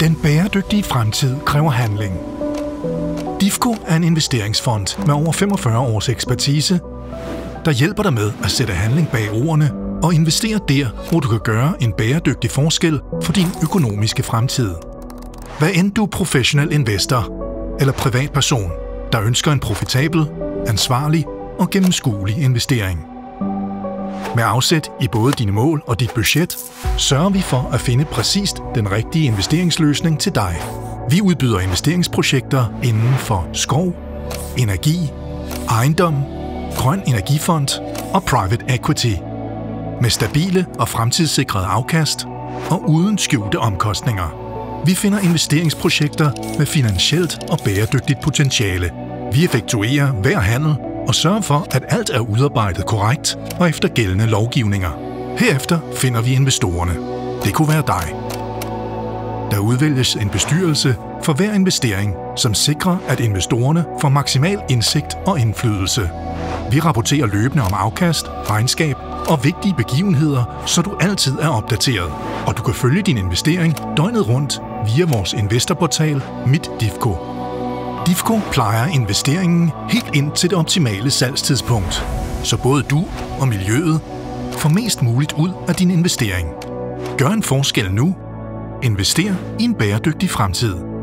Den bæredygtige fremtid kræver handling. DIFCO er en investeringsfond med over 45 års ekspertise, der hjælper dig med at sætte handling bag ordene og investere der, hvor du kan gøre en bæredygtig forskel for din økonomiske fremtid. Hvad end du er professionel investor eller privatperson, der ønsker en profitabel, ansvarlig og gennemskuelig investering. Med afsæt i både dine mål og dit budget, sørger vi for at finde præcist den rigtige investeringsløsning til dig. Vi udbyder investeringsprojekter inden for skov, energi, ejendom, grøn energifond og private equity. Med stabile og fremtidssikrede afkast og uden skjulte omkostninger. Vi finder investeringsprojekter med finansielt og bæredygtigt potentiale. Vi effektuerer hver handel og sørger for, at alt er udarbejdet korrekt og efter gældende lovgivninger. Herefter finder vi investorerne. Det kunne være dig. Der udvælges en bestyrelse for hver investering, som sikrer, at investorerne får maksimal indsigt og indflydelse. Vi rapporterer løbende om afkast, regnskab og vigtige begivenheder, så du altid er opdateret. Og du kan følge din investering døgnet rundt via vores investorportal Mit DIFCO. DIFCO plejer investeringen helt ind til det optimale salgstidspunkt, så både du og miljøet får mest muligt ud af din investering. Gør en forskel nu. Invester i en bæredygtig fremtid.